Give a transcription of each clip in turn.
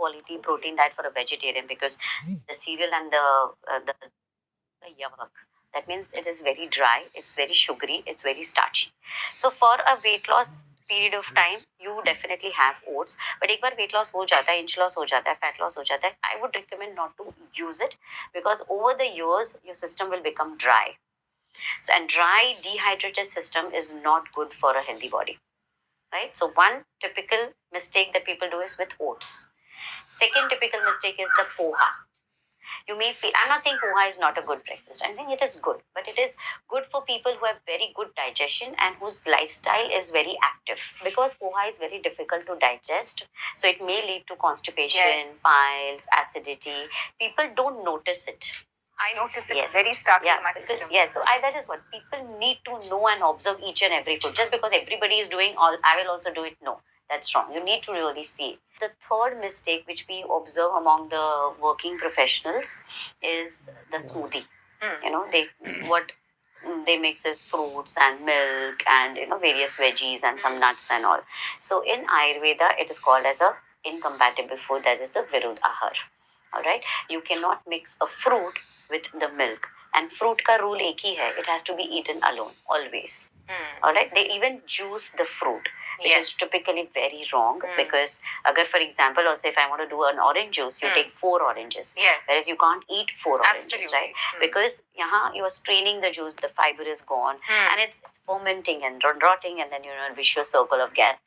quality protein diet for a vegetarian, because the cereal and the yuck. That means it is very dry, it's very sugary, it's very starchy. So for a weight loss period of time, you definitely have oats. But एक बार weight loss हो जाता है, inch loss हो जाता है, fat loss हो जाता है, I would recommend not to use it, because over the years your system will become dry. So, and dry dehydrated system is not good for a healthy body, right? So one typical mistake that people do is with oats. Second typical mistake is the poha. You may feel, I'm not saying poha is not a good breakfast. I'm saying it is good, but it is good for people who have very good digestion and whose lifestyle is very active, because poha is very difficult to digest. So it may lead to constipation, piles, acidity. People don't notice it. I notice it very starkly in my system. Yes, so that is what people need to know and observe each and every food. Just because everybody is doing all, I will also do it. No, that's wrong. You need to really see. The third mistake which we observe among the working professionals is the smoothie. You know, they mix is fruits and milk and various veggies and some nuts and all. So in Ayurveda, it is called as a incompatible food. That is the Virudh Ahar. All right, you cannot mix a fruit with the milk. And fruit ka rule ek hi hai, it has to be eaten alone, always. All right, they even juice the fruit, which is typically very wrong, because agar, for example, also if I want to do an orange juice, you take 4 oranges. Whereas you can't eat 4 oranges, right? Because you are straining the juice, the fiber is gone, and it's fermenting and rotting, and then a vicious circle of gas,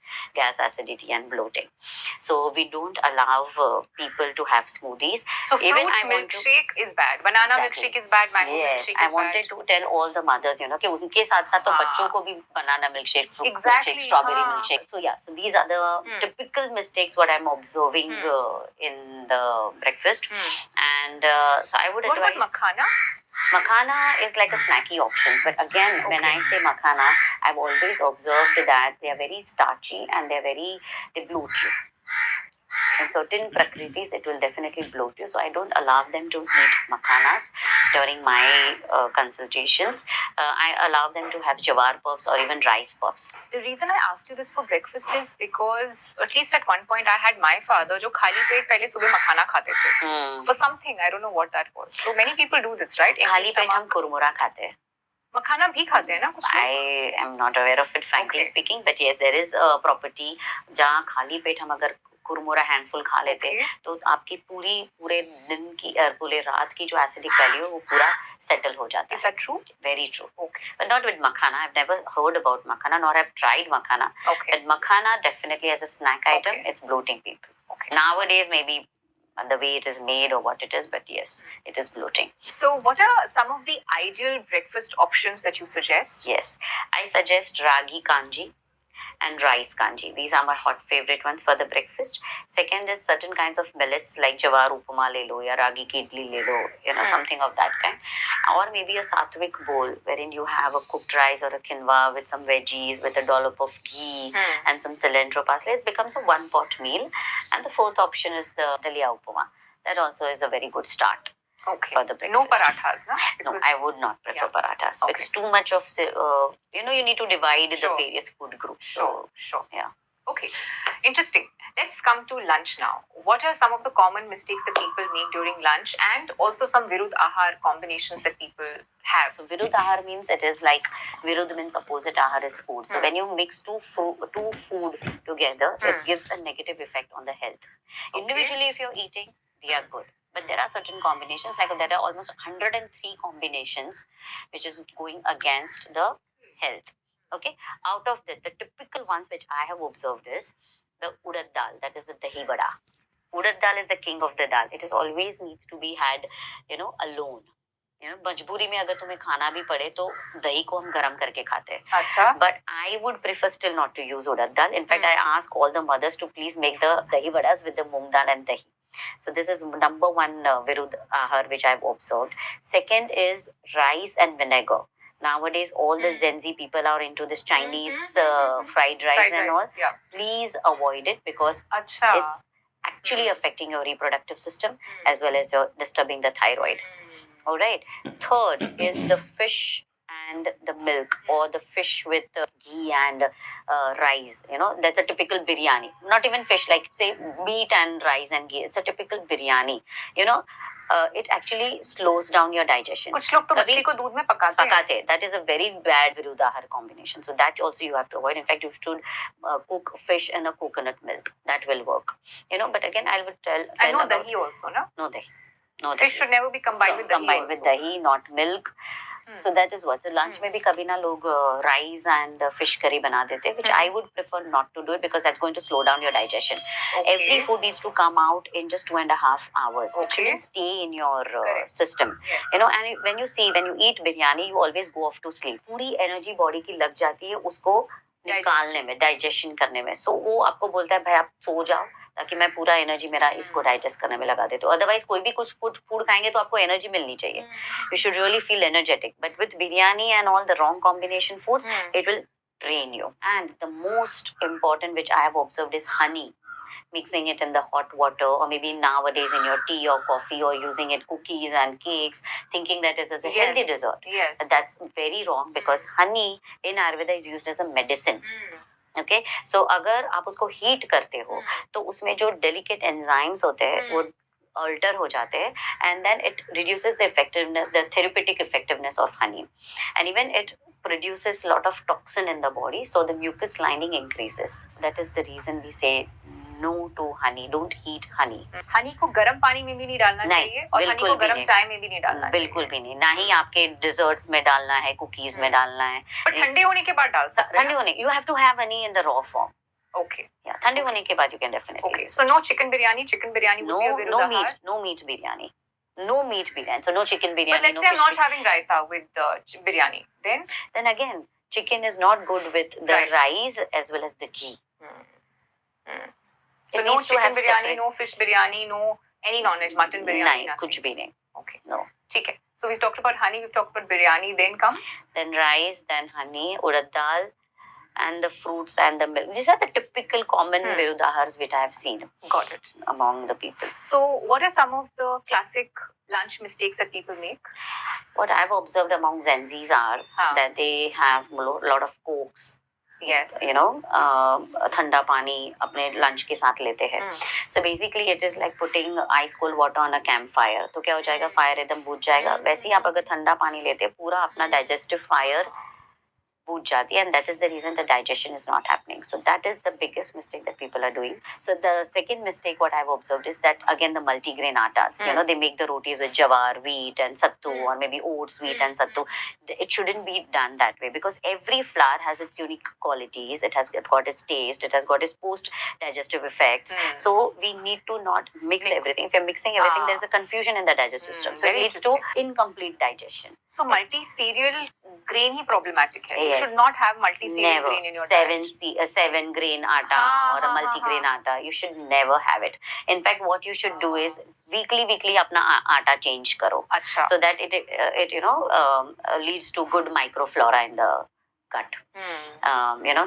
acidity, and bloating. So we don't allow people to have smoothies. So fruit milkshake is bad, banana milkshake is bad, mango milkshake is bad. I wanted to tell all the mothers, कि उनके साथ साथ तो बच्चों को भी banana milkshake, fruit milkshake, strawberry milkshake. So these are the typical mistakes what I'm observing in the breakfast. And so I would advise. What about makhana? Makhana is like a snacky options, but again, when I say makhana, I've always observed that they are very starchy and they bloat you. In certain prakritis, it will definitely bloat you. So I don't allow them to eat makhanas during my consultations. I allow them to have jawar puffs or even rice puffs. The reason I asked you this for breakfast is because at least at one point I had my father जो खाली पेट पहले सुबह मखाना खाते थे. For something, I don't know what that was. So many people do this, right? खाली पेट हम कुरमुरा खाते हैं. मखाना भी खाते हैं ना कुछ लोग? I am not aware of it, frankly speaking, but yes, there is a property जहाँ खाली पेट हम अगर कुरमुरा हैंडफुल खा लेते हैं तो आपकी पूरे दिन की पूरे रात की जो एसिडिक वैल्यू है वो पूरा सेटल हो जाता है. Is that true? Very true. But not with makhana. I've never heard about makhana, nor have tried makhana. But makhana definitely as a snack item, it's bloating people. Nowadays, maybe the way it is made or what it is, but yes, it is bloating. So what are some of the ideal breakfast options that you suggest? Yes, I suggest ragi kanji and rice kanji. These are my hot favorite ones for the breakfast. Second is certain kinds of millets like jawar upama le lo ya ragi ki idli le lo, something of that kind. Or maybe a sattvic bowl wherein you have a cooked rice or a quinoa with some veggies, with a dollop of ghee and some cilantro parsley. It becomes a one-pot meal. And the fourth option is the dalia upama. That also is a very good start. For the breakfast. No parathas, no? No, I would not prefer parathas because too much of, you need to divide the various food groups. Sure. Yeah. Okay, interesting. Let's come to lunch now. What are some of the common mistakes that people make during lunch, and also some Virudh Ahar combinations that people have? So Virudh Ahar means it is like Virudh means opposite, Ahar is food. So when you mix two food together, it gives a negative effect on the health. Individually, if you're eating, they are good. But there are certain combinations, like there are almost 103 combinations, which is going against the health. Okay, out of the typical ones which I have observed is the urad dal, that is the dahi vada. Urad dal is the king of the dal. It is always needs to be had, alone. मजबूरी में अगर तुम्हें खाना भी पड़े तो दही को हम गरम करके खाते हैं. अच्छा. But I would prefer still not to use urad dal. In fact, I ask all the mothers to please make the dahi vadas with the moong dal and dahi. So this is number one Virudh Ahar which I've observed. Second is rice and vinegar. Nowadays, all the Gen Z people are into this Chinese fried rice and all. Yeah. Please avoid it because it's actually affecting your reproductive system as well as you're disturbing the thyroid. All right. Third is the fish and the milk, or the fish with ghee and rice. That's a typical biryani. Not even fish, like say meat and rice and ghee. It's a typical biryani. It actually slows down your digestion. कुछ लोग तो मछली को दूध में पकाते हैं. That is a very bad Virudahar combination. So that also you have to avoid. In fact, you should cook fish in a coconut milk. That will work. But again, I would tell. And no dahi also, no? No dahi. No Fish dahi. should never be combined with dahi Combined with dahi, not milk. So that is what. So lunch में भी कभी ना लोग rice and fish curry बना देते हैं, which I would prefer not to do it because that's going to slow down your digestion. Okay. Every food needs to come out in just 2.5 hours. It shouldn't stay in your system. Yes. And when you eat biryani, you always go off to sleep. पूरी energy body की लग जाती है उसको निकालने में, digestion करने में. So वो आपको बोलता है भाई आप सो जाओ ताकि मैं पूरा एनर्जी मेरा इसको डाइजेस्ट करने में लगा देता हूँ. अदरवाइज कोई भी कुछ फूड खाएंगे तो आपको एनर्जी मिलनी चाहिए. You should really feel energetic. But with biryani and all the wrong combination foods, it will drain you. And the most important which I have observed is honey. Mixing it in the hot water, or maybe nowadays in your tea or coffee, or using it cookies and cakes, thinking that it is a healthy dessert. Yes. But that's very wrong because honey in Ayurveda is used as a medicine. Okay, so अगर आप उसको heat करते हो तो उसमें जो delicate enzymes होते हैं वो अल्टर हो जाते हैं, and then it reduces the effectiveness, the therapeutic effectiveness of honey, and even it produces a lot of toxin in the body, so the mucus lining increases. That is the reason we say no to honey. Don't heat honey. Honey को गर्म पानी में भी नहीं डालना चाहिए और हनी को गर्म चाय में भी नहीं डालना चाहिए. बिल्कुल भी नहीं. ना ही आपके डिजर्ट्स में डालना है, कुकीज में डालना है. पर ठंडे होने के बाद डाल सकते हैं. ठंडे होने, you have to have honey in the raw form. Okay. Yeah, ठंडे होने के बाद you can definitely. Okay. So no chicken biryani. Chicken biryani would be a Virudahar. No meat biryani. No meat biryani. So no chicken biryani. But let's say I'm not having raita with biryani. Then again, chicken is not good with the rice as well as the ghee. So no chicken biryani, no fish biryani, no any non-veg, mutton biryani. नहीं, कुछ भी नहीं. Okay. No. ठीक है. So we've talked about honey, we've talked about biryani. Then comes. Then rice, then honey, urad dal, and the fruits and the milk. These are the typical common Virudahars which I have seen. Got it. Among the people. So what are some of the classic lunch mistakes that people make? What I've observed among Gen Zs are that they have a lot of cokes. Yes. ठंडा पानी अपने lunch के साथ लेते हैं. So basically it is like putting ice cold water on a campfire. तो क्या हो जाएगा, फायर एकदम बुझ जाएगा. वैसे ही आप अगर ठंडा पानी लेते हैं पूरा अपना डाइजेस्टिव फायर बुझ जाती है, and that is the reason the digestion is not happening. So that is the biggest mistake that people are doing. So the second mistake what I've observed is that again the multigrain atas, they make the rotis with jawar, wheat and sattu, or maybe oats, wheat and sattu. It shouldn't be done that way because every flour has its unique qualities. It has got its taste. It has got its post-digestive effects. So we need to not mix everything. If you're mixing everything, there's a confusion in the digestive system. So it leads to incomplete digestion. So multi-cereal grain he problematic है. You should not have multi-cereal grain in your diet. 7 grain atta or a multi-grain atta. You should never have it. In fact, what you should do is weekly अपना आटा change करो. अच्छा. So that it leads to good microflora in the gut.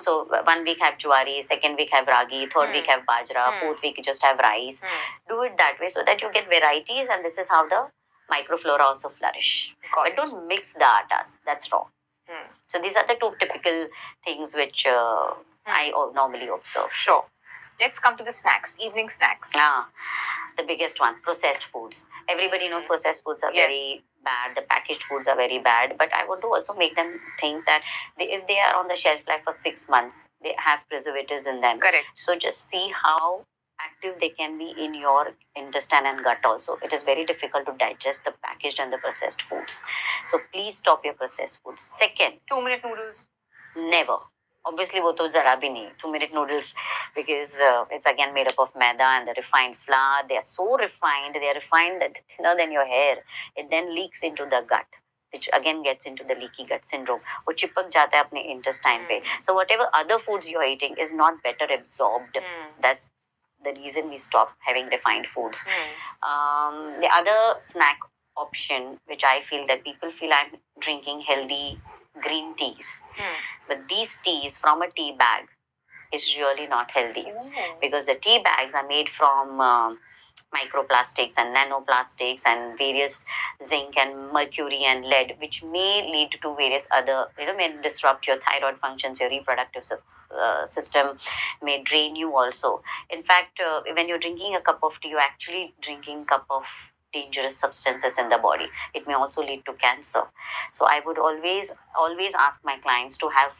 So 1 week have jwari, second week have ragi, third week have bajra, fourth week you just have rice. Do it that way so that you get varieties, and this is how the microflora also flourish. But don't mix the attas. That's wrong. So these are the two typical things which I normally observe. Sure. Let's come to the snacks, evening snacks. The biggest one, processed foods. Everybody knows processed foods are very bad. The packaged foods are very bad. But I want to also make them think that if they are on the shelf life for 6 months, they have preservatives in them. Correct. So just see how active they can be in your intestine and gut also. It is very difficult to digest the packaged and the processed foods. So please stop your processed foods. Second, 2-minute noodles. Never. Obviously, वो तो जरा भी नहीं. 2-minute noodles, because it's again made up of maida and the refined flour. They are so refined. They are refined that thinner than your hair. It then leaks into the gut, which again gets into the leaky gut syndrome. वो चिपक जाता है अपने intestine पे. So whatever other foods you are eating is not better absorbed. That's the reason we stop having refined foods. The other snack option, which I feel that people feel I'm drinking healthy green teas. But these teas from a tea bag is really not healthy because the tea bags are made from microplastics and nanoplastics and various zinc and mercury and lead, which may lead to various other, may disrupt your thyroid functions, your reproductive system, may drain you also. In fact, when you're drinking a cup of tea, you're actually drinking a cup of dangerous substances in the body. It may also lead to cancer. So I would always ask my clients to have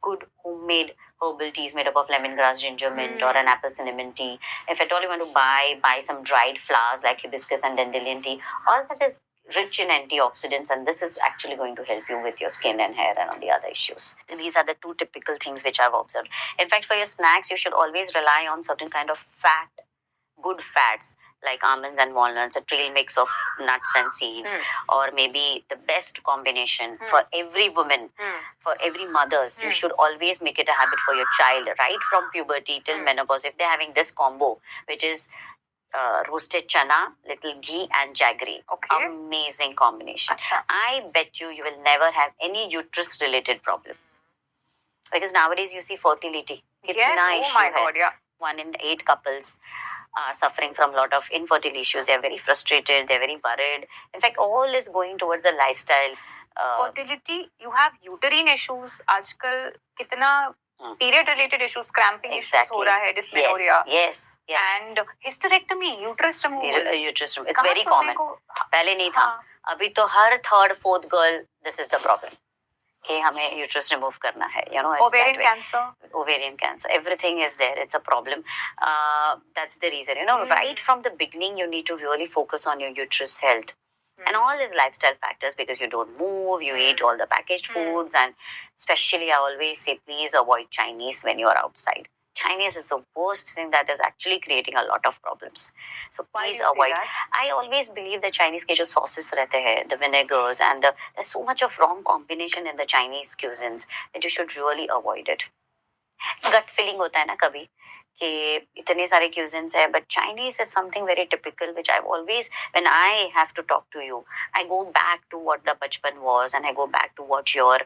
good homemade herbal teas made up of lemongrass, ginger, mint, or an apple cinnamon tea. If at all you want to buy some dried flowers like hibiscus and dandelion tea, all that is rich in antioxidants, and this is actually going to help you with your skin and hair and all the other issues. These are the two typical things which I've observed. In fact, for your snacks, you should always rely on certain kind of good fats like almonds and walnuts, a trail mix of nuts and seeds, or maybe the best combination for every woman, for every mothers. You should always make it a habit for your child, right from puberty till menopause. If they're having this combo, which is roasted chana, little ghee and jaggery. Okay. Amazing combination. Achha. I bet you will never have any uterus related problem. Because nowadays you see fertility. Yes, Kitna oh issue my hai. God, yeah. 1 in 8 couples are suffering from a lot of infertility issues. They're very frustrated, they're very worried. In fact, all is going towards a lifestyle. Fertility, you have uterine issues. आजकल कितना period related issues, cramping issues हो रहा है, dysmenorrhea. Yes. And hysterectomy, uterus removal. Uterus removal. It's very common. पहले नहीं था. अभी तो हर third, fourth girl, this is the problem. कि हमें uterus remove करना है, Ovarian cancer, everything is there. It's a problem. That's the reason, right from the beginning you need to really focus on your uterus health. And all is lifestyle factors, because you don't move, you eat all the packaged foods, and especially I always say please avoid Chinese when you are outside. Chinese is the worst thing that is actually creating a lot of problems. So please avoid. I always believe the Chinese के जो sauces रहते हैं, the vinegars, and there's so much of wrong combination in the Chinese cuisines that you should really avoid it. Gut feeling होता है ना कभी कि इतने सारे cuisines है, but Chinese is something very typical which I've always, when I have to talk to you, I go back to what the bachpan was, and I go back to what your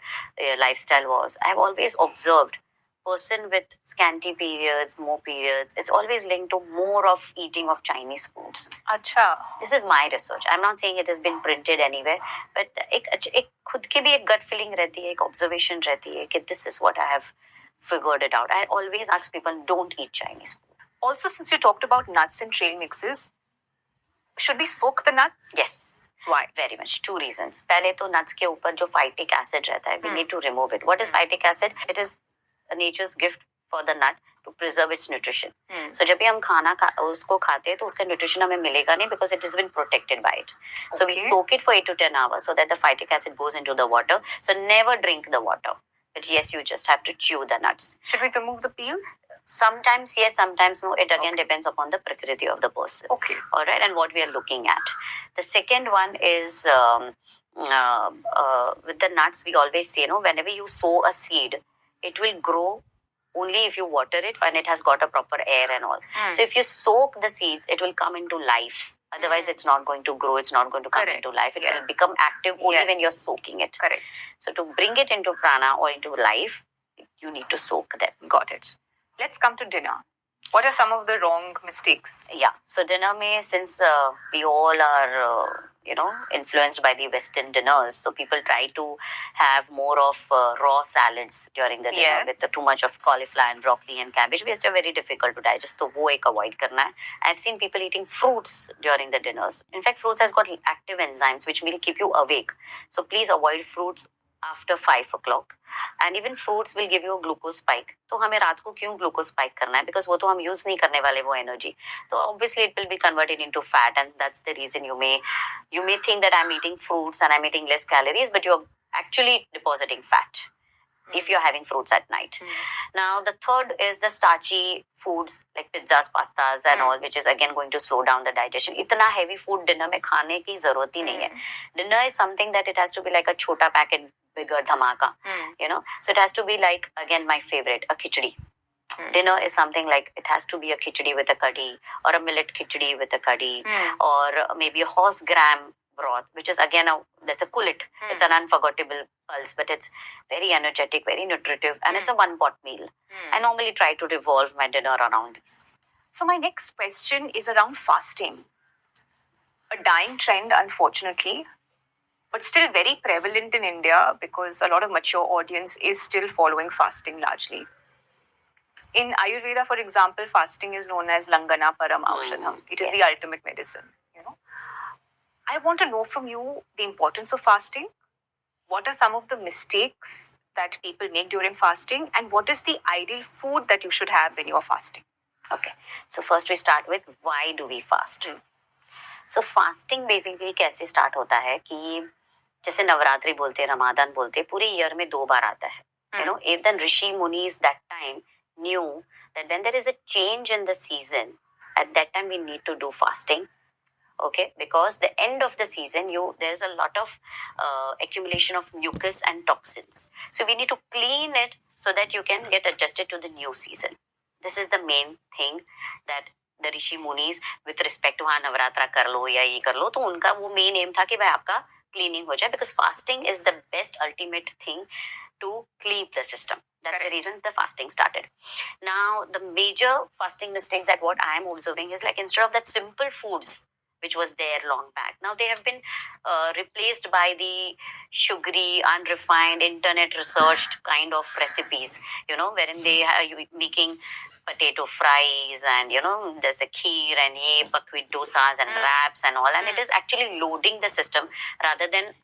lifestyle was. I've always observed person with scanty periods, more periods, it's always linked to more of eating of Chinese foods. अच्छा. This is my research. I'm not saying it has been printed anywhere, but एक खुद की भी एक gut feeling रहती है, एक observation रहती है कि this is what I have figured it out. I always ask people, don't eat Chinese food. Also, since you talked about nuts and trail mixes, should we soak the nuts? Yes. Why? Very much. 2 reasons. पहले तो nuts के ऊपर जो phytic acid रहता है, we need to remove it. What is phytic acid? It is nature's gift for the nut to preserve its nutrition. So जब भी हम खाना उसको खाते हैं तो उसका nutrition हमें मिलेगा नहीं, because it has been protected by it. So we soak it for 8 to 10 hours so that the phytic acid goes into the water. So never drink the water. But yes, you just have to chew the nuts. Should we remove the peel? Sometimes yes, sometimes no. It again depends upon the prakriti of the person. Okay. All right, and what we are looking at. The second one is with the nuts, we always say, whenever you sow a seed, it will grow only if you water it and it has got a proper air and all. So if you soak the seeds, it will come into life. Otherwise, it's not going to grow. It's not going to come into life. It will become active only when you're soaking it. Correct. So to bring it into prana or into life, you need to soak them. Got it. Let's come to dinner. What are some of the wrong mistakes? Yeah. So dinner may, since we all are, influenced by the Western dinners, so people try to have more of raw salads during the dinner with too much of cauliflower and broccoli and cabbage, which are very difficult to digest. So वो एक avoid करना है. I've seen people eating fruits during the dinners. In fact, fruits has got active enzymes which will keep you awake. So please avoid fruits after 5 o'clock. And even fruits will give you a glucose spike. तो हमें रात को क्यों glucose spike करना है? Because वो तो हम use नहीं करने वाले वो energy. So obviously it will be converted into fat, and that's the reason you may think that I'm eating fruits and I'm eating less calories, but you're actually depositing fat if you're having fruits at night. Now the third is the starchy foods like pizzas, pastas and all, which is again going to slow down the digestion. इतना heavy food dinner में खाने की जरूरत ही नहीं है. Dinner is something that it has to be like a chota packet, bigger dhamaka. So it has to be like, again, my favorite, a khichdi. Dinner is something like, it has to be a khichdi with a kadhi, or a millet khichdi with a kadhi, or maybe a horse gram broth, which is again that's a kullit. It's an unforgettable pulse, but it's very energetic, very nutritive, and it's a one pot meal. I normally try to revolve my dinner around this. So my next question is around fasting. A dying trend, unfortunately, but still very prevalent in India because a lot of mature audience is still following fasting largely. In Ayurveda, for example, fasting is known as Langana Param Aushadham. It is Yes. the ultimate medicine. I want to know from you the importance of fasting. What are some of the mistakes that people make during fasting, and what is the ideal food that you should have when you are fasting? Okay. So first we start with why do we fast? So fasting basically कैसे start होता है कि जैसे नवरात्रि बोलते हैं, Ramadan बोलते हैं, पूरे ईयर में 2 बार आता है. You know, even Rishi Munis that time knew that when there is a change in the season, at that time we need to do fasting. Okay, because the end of the season, there's a lot of accumulation of mucus and toxins. So we need to clean it so that you can get adjusted to the new season. This is the main thing that the Rishi मुनीज with respect to हाँ नवरात्रा कर लो या ये कर लो, तो उनका वो main M था कि भाई आपका क्लीनिंग हो जाए, because fasting is the best ultimate thing to clean the system. That's Correct. the reason the fasting started. Now the major fasting mistakes that what I am observing is like instead of that simple foods which was there long back, now they have been replaced by the sugary, unrefined, internet researched kind of recipes, you know, wherein they are making potato fries and there's a kheer and ye buckwheat dosas and wraps and all, and it is actually loading the system rather than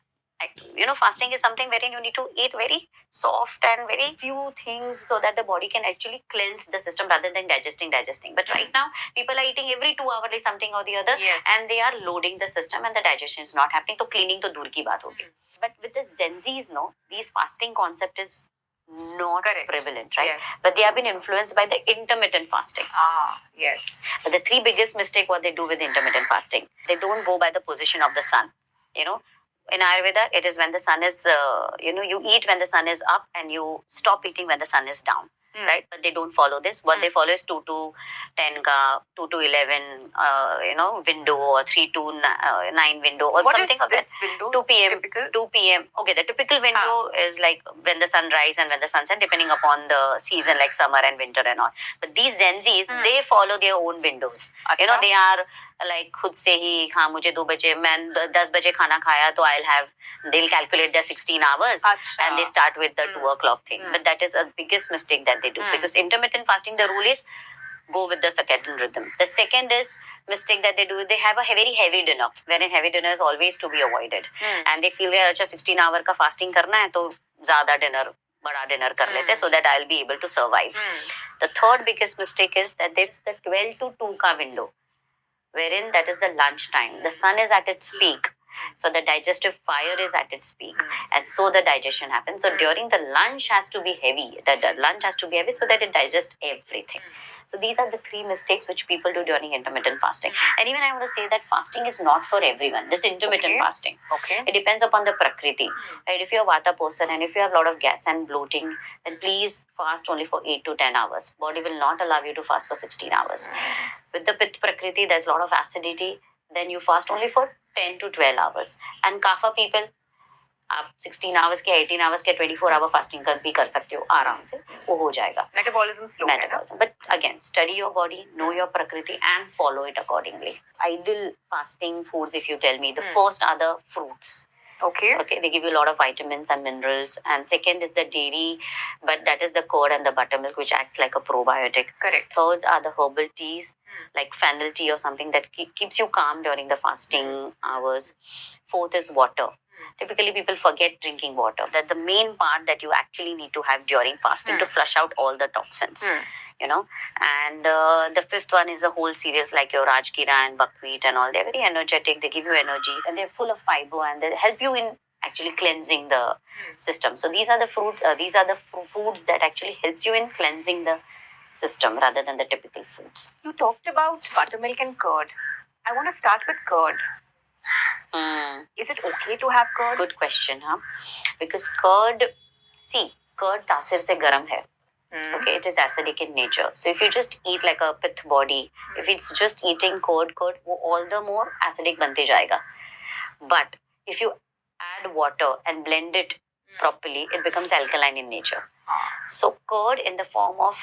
fasting is something wherein you need to eat very soft and very few things so that the body can actually cleanse the system rather than digesting. But right now people are eating every 2 hours like something or the other. Yes. And they are loading the system and the digestion is not happening, so cleaning to dur ki baat hogi. But with the Gen Zs, no, these fasting concept is not Correct. prevalent, right? Yes. But they have been influenced by the intermittent fasting. Yes. But the 3 biggest mistake what they do with intermittent fasting, they don't go by the position of the sun. In Ayurveda, it is when the sun is, you eat when the sun is up and you stop eating when the sun is down. Right? But they don't follow this. What they follow is 2 to 10 ka, 2 to 11, window, or 3 to 9 window, or What something is of that. this window? 2 p.m. Typical? 2 p.m. Okay, the typical window is like when the sun rise and when the sun set, depending upon the season, like summer and winter and all. But these Gen Zs, they follow their own windows. अच्छा. They are like खुद से ही हाँ मुझे 2 बजे मैं 10 बजे खाना खाया तो they'll calculate their 16 hours अच्छा. and they start with the 2 o'clock thing. But that is a biggest mistake that they do, because intermittent fasting, the rule is go with the circadian rhythm. The second is mistake that they do, they have a very heavy dinner, wherein heavy dinner is always to be avoided. And they feel that 16 hour का fasting करना है तो ज़्यादा dinner, बड़ा dinner कर लेते so that I'll be able to survive. The third biggest mistake is that there's the 12 to 2 ka window, wherein that is the lunch time. The sun is at its peak. So the digestive fire is at its peak, and so the digestion happens. So during the lunch has to be heavy. The lunch has to be heavy so that it digests everything. So these are the 3 mistakes which people do during intermittent fasting. And even I want to say that fasting is not for everyone. This intermittent fasting. Okay. It depends upon the prakriti. Right? If you're a Vata person and if you have a lot of gas and bloating, then please fast only for 8 to 10 hours. Body will not allow you to fast for 16 hours. With the Pitta prakriti, there's a lot of acidity. Then you fast only for 10 to 12 hours. And Kapha people, आप 16 hours के 18 hours के 24 hour fasting भी कर सकते हो आराम से, वो हो जाएगा. Metabolism slow. Metabolism. But again, study your body, know your prakriti, and follow it accordingly. Ideal fasting foods, if you tell me, the first are the fruits. Okay. They give you a lot of vitamins and minerals. And second is the dairy, but that is the curd and the buttermilk, which acts like a probiotic. Correct. Thirds are the herbal teas, like fennel tea or something that keeps you calm during the fasting hours. Fourth is water. Typically, people forget drinking water. That's the main part that you actually need to have during fasting to flush out all the toxins. And the fifth one is a whole series like your Rajgira and buckwheat and all. They're very energetic. They give you energy and they're full of fiber and they help you in actually cleansing the system. So these are the foods that actually helps you in cleansing the system rather than the typical foods. You talked about buttermilk and curd. I want to start with curd. Is it okay to have curd? Good question, huh? Because curd तासीर से गर्म है. Okay, it is acidic in nature. So if you just eat like a pith body, if it's just eating curd, वो all the more acidic बनते जाएगा. But if you add water and blend it properly, it becomes alkaline in nature. So curd in the form of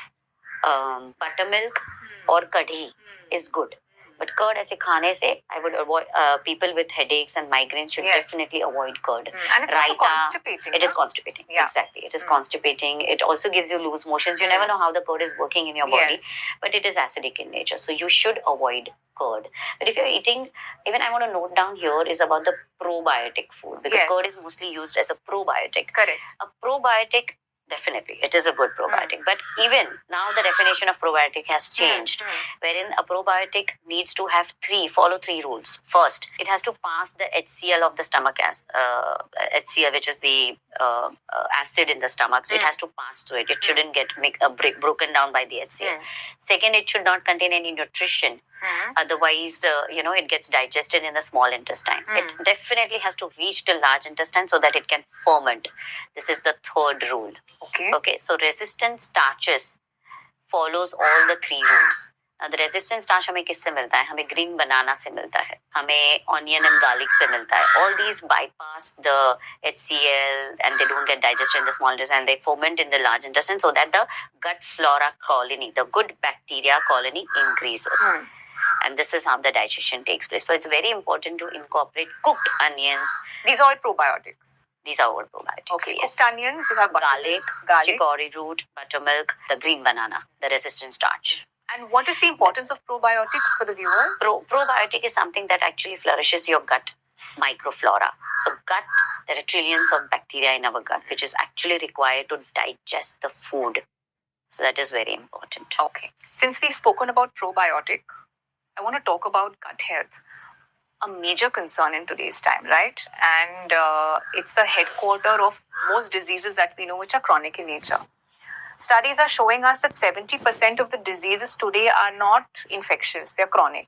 buttermilk और कढ़ी is good. But curd ऐसे खाने से I would avoid people with headaches and migraines should Yes. definitely avoid curd. And it's also constipating. It is constipating. Yeah. Exactly. It is constipating. It also gives you loose motions. You never know how the curd is working in your body, Yes. but it is acidic in nature. So you should avoid curd. But if you're eating, even I want to note down here is about the probiotic food because Yes. curd is mostly used as a probiotic. Correct. A probiotic, definitely, it is a good probiotic. But even now, the definition of probiotic has changed, wherein a probiotic needs to have follow three rules. First, it has to pass the HCl of the stomach HCl, which is the acid in the stomach. So it has to pass through it. It shouldn't get broken down by the HCl. Second, it should not contain any nutrition. Otherwise, it gets digested in the small intestine. It definitely has to reach the large intestine so that it can ferment. This is the third rule. Okay. So resistant starches follows all the three rules. Now, the resistant starch हमें किससे मिलता है? हमें green banana से मिलता है. हमें onion and garlic से मिलता है. All these bypass the HCl and they don't get digested in the small intestine and they ferment in the large intestine so that the gut flora colony, the good bacteria colony increases. And this is how the digestion takes place. So it's very important to incorporate cooked onions. These are all probiotics. These are all probiotics. Okay. Yes. Cooked onions, you have garlic, chicory root, buttermilk, the green banana, the resistant starch. And what is the importance of probiotics for the viewers? Probiotic is something that actually flourishes your gut microflora. So gut, there are trillions of bacteria in our gut, which is actually required to digest the food. So that is very important. Okay. Since we've spoken about probiotic, I want to talk about gut health. A major concern in today's time, right? And it's a headquarter of most diseases that we know which are chronic in nature. Studies are showing us that 70% of the diseases today are not infectious, they're chronic,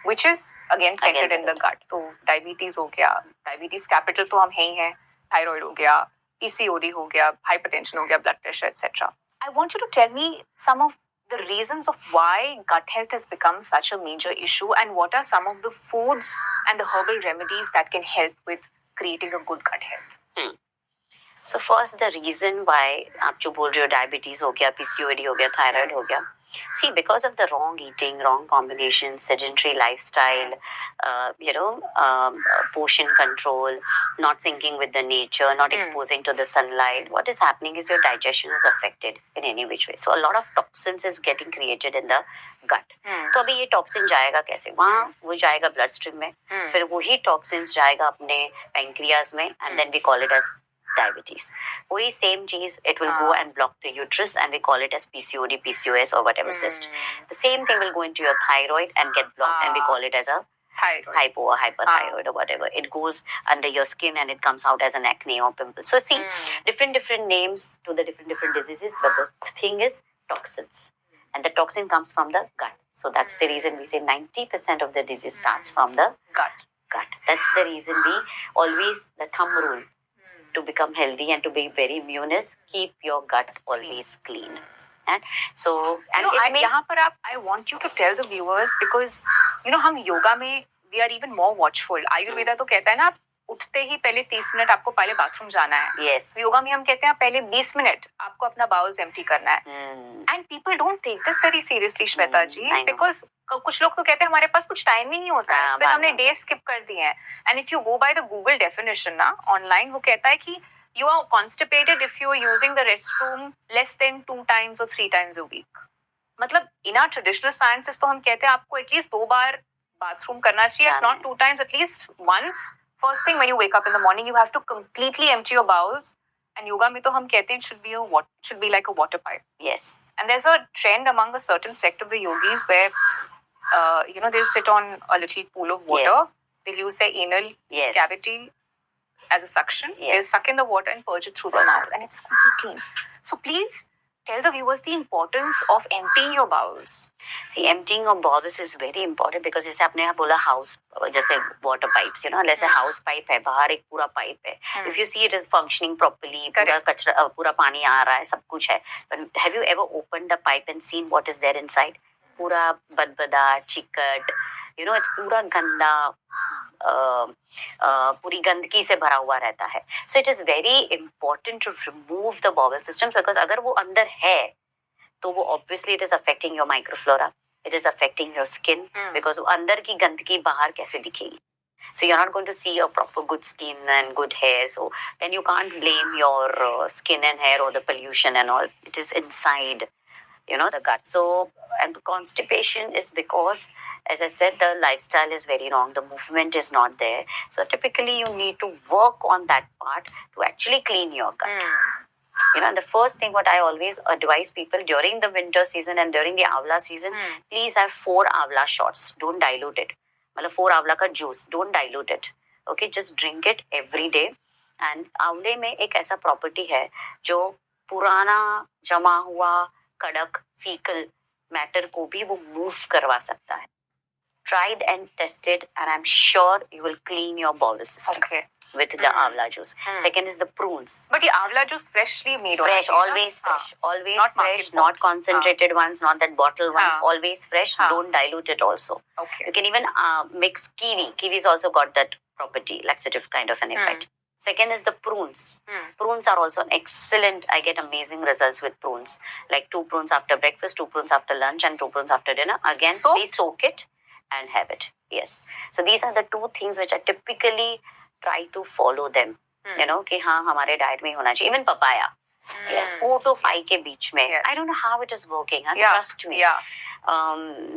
which is again centered in the gut. So diabetes हो गया, diabetes capital तो हम हैं ही हैं, thyroid हो गया, PCOD हो गया, hypertension हो गया, blood pressure, etc. I want you to tell me some of the reasons of why gut health has become such a major issue and what are some of the foods and the herbal remedies that can help with creating a good gut health. So first, the reason why आप जो बोल रहे हो diabetes हो गया, PCOD हो गया, thyroid हो गया. See, because of the wrong eating, wrong combination, sedentary lifestyle, portion control, not syncing with the nature, not exposing to the sunlight, what is happening is your digestion is affected in any which way. So a lot of toxins is getting created in the gut. तो अभी ये toxin जाएगा कैसे? वहाँ वो जाएगा bloodstream में, फिर वही toxins जाएगा अपने pancreas में, and then we call it as diabetes. We same cheese, it will go and block the uterus and we call it as PCOD, PCOS or whatever cyst. The same thing will go into your thyroid and get blocked and we call it as a hypo or hyperthyroid or whatever. It goes under your skin and it comes out as an acne or pimple. So see, different names to the different diseases, but the thing is toxins. And the toxin comes from the gut. So that's the reason we say 90% of the disease starts from the gut. That's the reason we always, the thumb rule, to become healthy and to be very immune is keep your gut always clean. And so, and I want you to tell the viewers because हम yoga में we are even more watchful. Ayurveda तो कहता है ना उठते ही पहले 30 minute आपको पहले बाथरूम जाना है. Yes. योगा में हम कहते हैं पहले 20 मिनट आपको अपना बाउल्स एम्प्टी करना है. And people don't take this very seriously, Shweta ji, because कुछ लोग तो कहते हैं हमारे पास कुछ टाइम ही नहीं होता है, फिर हमने डे स्किप कर दिए हैं. And if you go by the Google definition ना online, वो कहता है कि you are constipated if you are using the restroom less than 2 times or 3 times a week. मतलब in our traditional sciences तो हम कहते हैं आपको at least 2 बार बाथरूम करना चाहिए, if not 2 times, at least once. First thing when you wake up in the morning, you have to completely empty your bowels. And yoga में तो हम कहते हैं it should be like a water pipe. Yes. And there's a trend among a certain sect of the yogis where, they'll sit on a little pool of water. Yes. They'll use their anal cavity as a suction. Yes. They'll suck in the water and purge it through the mouth. And it's completely clean. So please tell the viewers the importance of emptying your bowels. See, emptying of bowels is very important because जैसे आपने यहाँ बोला house, जैसे water pipes, जैसे house pipe है, बाहर एक पूरा pipe है. If you see it is functioning properly, पूरा कचरा, पूरा पानी आ रहा है, सब कुछ है. But have you ever opened the pipe and seen what is there inside? पूरा बदबदा, चिकट, it's पूरा गंदा, पूरी गंदगी से भरा हुआ रहता है. So it is very important to remove the bowel systems because अगर वो अंदर है तो वो obviously it is affecting your microflora. it is affecting your skin Hmm. because अंदर की गंदगी बाहर कैसे दिखेगी. So you're not going to see a proper good skin and good hair. So then you can't blame your skin and hair or the pollution and all. It is inside, the gut. So, and constipation is because, as I said, the lifestyle is very wrong. The movement is not there. So typically you need to work on that part to actually clean your gut. The first thing what I always advise people during the winter season and during the Avla season, please have 4 Avla shots. Don't dilute it. मतलब 4 आंवला का juice, don't dilute it. Okay, just drink it every day. And आंवले में एक ऐसा property है जो पुराना जमा हुआ कड़क फीकल मैटर को भी वो मूव करवा सकता है. Tried and tested, and I'm sure you will clean your bowel system. Okay. With the Avla juice. Second is the prunes. But the Avla juice freshly made. Fresh, always fresh. Always Not fresh, not concentrated ones, not that bottle ones. Haan. Always fresh. Don't dilute it also. Okay. You can even mix kiwi. Kiwi's also got that property, laxative kind of an effect. Second is the prunes. Prunes are also an excellent, I get amazing results with prunes. Like 2 prunes after breakfast, 2 prunes after lunch, and 2 prunes after dinner. Again, please soak it and have it. Yes. So these are the 2 things which I typically try to follow them. कि हाँ हमारे diet में होना चाहिए. Even papaya. Yes, 4 to 5 के बीच में. Yes. I don't know how it is working. Trust me. Yeah.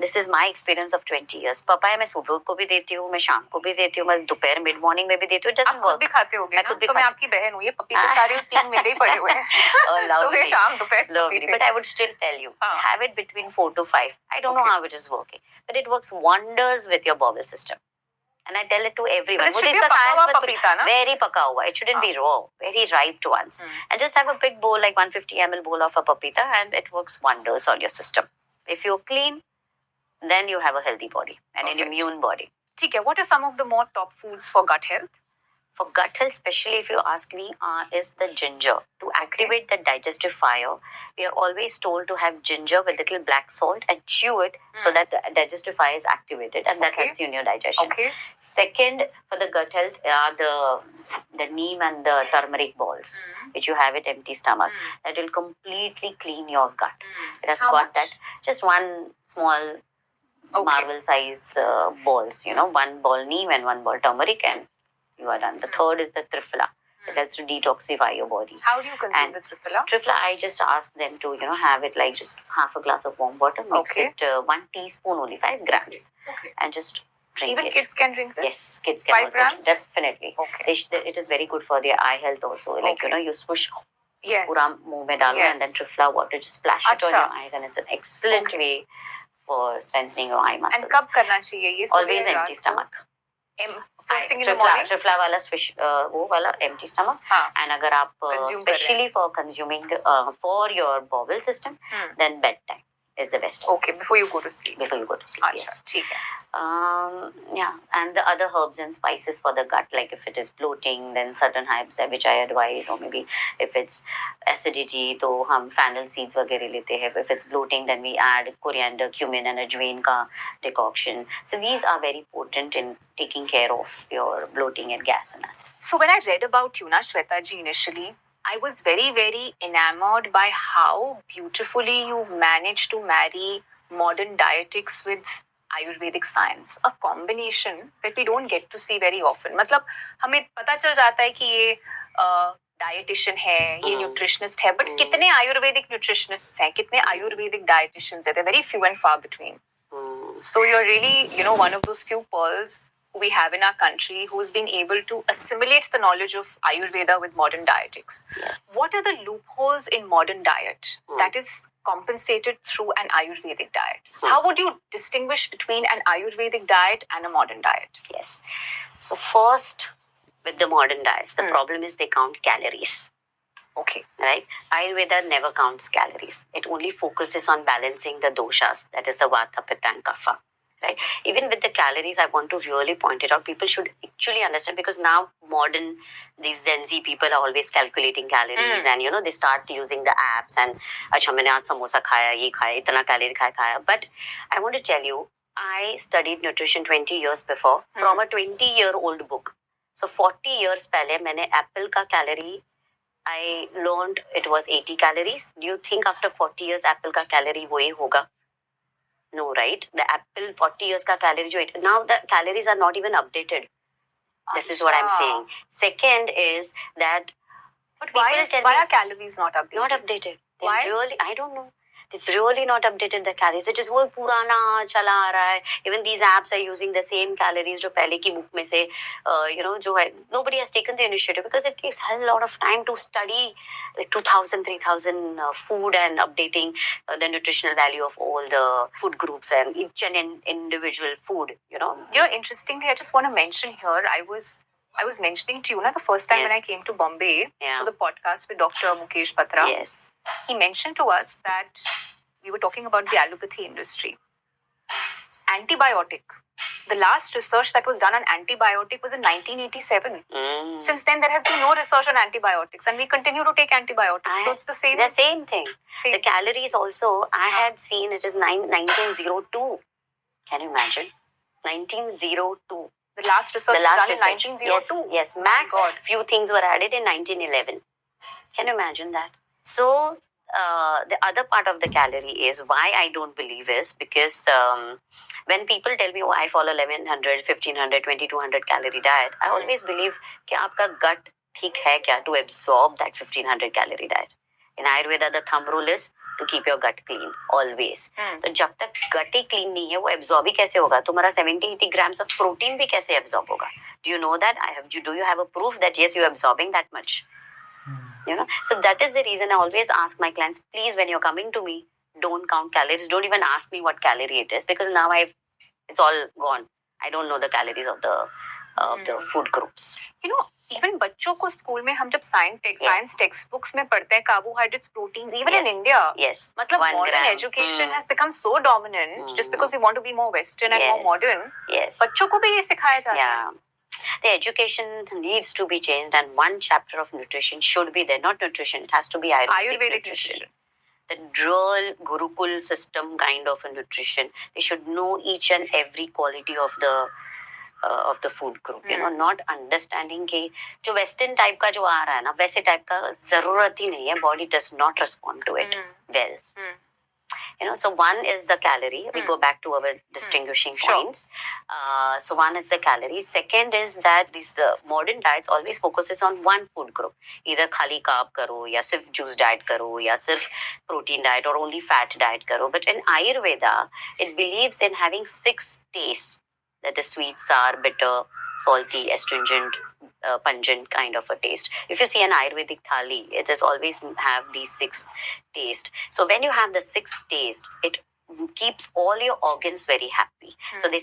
This is my experience of 20 years. papaya मैं सुबह को भी देती हूँ, मैं शाम को भी देती हूँ, मैं दोपहर मिड मॉर्निंग में भी देती हूँ. It doesn't आप खुद work. भी खाते होगे मैं ना? खुद भी तो मैं आपकी बहन हूँ. ये पपीते सारे 3 मेरे ही पड़े हुए हैं. सुबह शाम दोपहर Lovely. But I would still tell you, have it between 4 to 5. I don't know how it is working, but it works wonders with your bowel system. And I tell it to everyone. But it should be a पका हुआ पपीता ना? Very paka hua. It shouldn't be raw. Very ripe ones. And just have a big bowl, like 150 ml bowl of a papita, and it works wonders on your system. If you're clean, then you have a healthy body and an immune body. ठीक है. What are some of the more top foods for gut health? For gut health, especially if you ask me, is the ginger. To activate the digestive fire, we are always told to have ginger with little black salt and chew it so that the digestive fire is activated, and that helps you in your digestion. Okay. Second, for the gut health, are the neem and the turmeric balls, which you have at empty stomach. That will completely clean your gut. It has How got much? that. Just one small marble size balls, 1 ball neem and 1 ball turmeric, and you are done. The third is the triphala. It helps to detoxify your body. How do you consume the triphala? Triphala, I just ask them to, have it like just half a glass of warm water, mix it 1 teaspoon only, 5 grams, and just drink Even it. kids can drink this? Yes, kids can 5 also grams? definitely. Okay. It is very good for their eye health also. Like, Okay. you swish Yes. pura muh mein dalo, Yes. and then triphala water, just splash it on Acha. your eyes, and it's an excellent way for strengthening your eye muscles. And कब करना चाहिए ये? Always सुबह, empty रात को? stomach. First thing in the morning? Triphala वाला swish, वो वाला empty stomach. हाँ. And अगर आप Consume कर रहे especially for consuming for your bowel system, then bedtime is the best. Okay, before you go to sleep. Before you go to sleep. अच्छा, Yes. ठीक है. Yeah, and the other herbs and spices for the gut, like if it is bloating, then certain herbs which I advise, or maybe if it's acidity, तो हम fennel seeds वगैरह लेते हैं. If it's bloating, then we add coriander, cumin, and ajwain का decoction. So these are very potent in taking care of your bloating and gas and acid. So when I read about you, Shweta ji, initially, I was very, very enamored by how beautifully you've managed to marry modern dietetics with Ayurvedic science, a combination that we don't get to see very often. मतलब हमें पता चल जाता है कि ये dietitian है, ये न्यूट्रिशनिस्ट है, बट कितने आयुर्वेदिक न्यूट्रिशनिस्ट्स हैं, कितने आयुर्वेदिक डाइटिशियंस हैं? They're very few and far between. So you're really, one of those few pearls we have in our country who's been able to assimilate the knowledge of Ayurveda with modern dietetics. Yeah. What are the loopholes in modern diet that is compensated through an Ayurvedic diet? How would you distinguish between an Ayurvedic diet and a modern diet? Yes. So first, with the modern diets, the problem is they count calories. Okay. Right? Ayurveda never counts calories. It only focuses on balancing the doshas, that is the Vata, Pitta, and Kapha. Right? Even with the calories, I want to really point it out. People should actually understand, because now modern, these Gen Z people are always calculating calories, and they start using the apps and अच्छा मैंने आज समोसा खाया, ये खाया, इतना calorie खाया. But I want to tell you, I studied nutrition 20 years before from a 20-year-old book. So 40 years पहले मैंने apple का calorie, I learned it was 80 calories. Do you think after 40 years apple का calorie वही होगा? No, right? The apple 40 years ka calorie jo now the calories are not even updated. This is what I'm saying. Second is that But people why are calories not updated? not updated. Why? Really, I don't know. They've really not updated the calories. It is वो पुराना चला आ रहा है. Even these apps are using the same calories जो पहले की book में से जो है. Nobody has taken the initiative because it takes a lot of time to study like 2,000, 3,000 food and updating the nutritional value of all the food groups and each and individual food. Interestingly, I just want to mention here, I was mentioning to you the first time when I came to Bombay for the podcast with Dr. Mukesh Batra. Yes. He mentioned to us that we were talking about the allopathy industry. Antibiotic. The last research that was done on antibiotic was in 1987. Since then, there has been no research on antibiotics, and we continue to take antibiotics. So it's the same. The same thing. The calories also, I had seen it is 1902. Can you imagine? 1902. The last research was done in 1902. Yes. Max. Few things were added in 1911. Can you imagine that? So the other part of the calorie is why I don't believe is because when people tell me, I follow 1100, 1500, 2200 calorie diet, I always believe कि आपका gut ठीक है क्या to absorb that 1500 calorie diet. In Ayurveda, the thumb rule is to keep your gut clean always. तो जब तक gut ही clean नहीं है वो absorb ही कैसे होगा? तुम्हारा 70-80 grams of protein भी कैसे absorb होगा? Do you know that? Do you have a proof that yes, you're absorbing that much? So that is the reason I always ask my clients, please, when you're coming to me, don't count calories. Don't even ask me what calorie it is because now it's all gone. I don't know the calories of the food groups. Even बच्चों को school में हम जब science text books में पढ़ते हैं carbohydrates proteins even in India. Yes. मतलब modern education has become so dominant just because we want to be more Western and more modern. Yes. बच्चों को भी ये सिखाया जाता है. Yeah. The education needs to be changed and one chapter of nutrition should be there. Not nutrition, it has to be Ayurvedic nutrition. The real Gurukul system kind of a nutrition. They should know each and every quality of the food group. Not understanding कि जो Western type का जो आ रहा है ना वैसे type का जरूरत ही नहीं है. Body does not respond to it well. So one is the calorie. We go back to our distinguishing points. So one is the calorie. Second is that the modern diets always focuses on one food group. Either khali carb karo, ya sirf juice diet karo, ya sirf protein diet or only fat diet karo. But in Ayurveda, it believes in having 6 tastes. That is sweet, sour, bitter, salty, astringent, pungent kind of a taste. If you see an Ayurvedic thali, it does always have these 6 tastes. So when you have the 6 taste, it keeps all your organs very happy. So they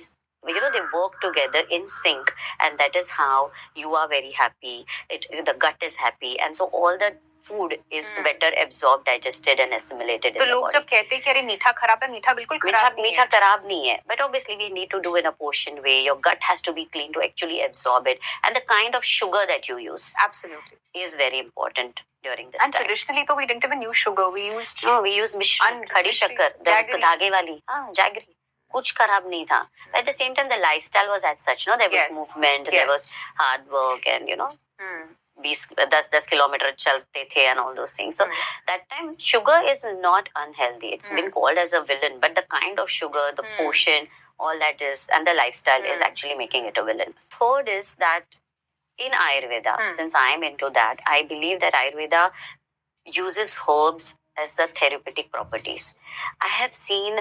work together in sync, and that is how you are very happy. The gut is happy, and so all the food is better absorbed, digested, and assimilated in the body. तो लोग जब कहते हैं कि अरे मीठा खराब है, मीठा बिल्कुल खराब नहीं है. मीठा खराब नहीं है. But obviously we need to do in a portion way. Your gut has to be clean to actually absorb it, and the kind of sugar that you use absolutely is very important during this and time. Traditionally, though, we didn't even use sugar. We used mishri, khadi shakkar, धागे वाली, jaggery. कुछ खराब नहीं था. But at the same time, the lifestyle was as such. There was movement, there was hard work, and 10 kilometer chalte the and all those things. So that time sugar is not unhealthy. It's been called as a villain, but the kind of sugar, the portion, all that is, and the lifestyle is actually making it a villain. Third is that in Ayurveda, since I'm into that, I believe that Ayurveda uses herbs as the therapeutic properties. I have seen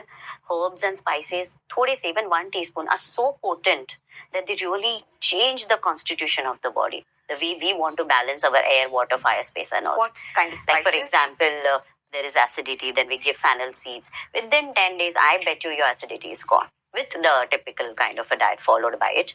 herbs and spices, thode se, even 1 teaspoon, are so potent that they really change the constitution of the body. The way we want to balance our air, water, fire, space, and earth. What kind of spices? Like, for example, there is acidity, then we give fennel seeds. Within 10 days, I bet you your acidity is gone. With the typical kind of a diet followed by it.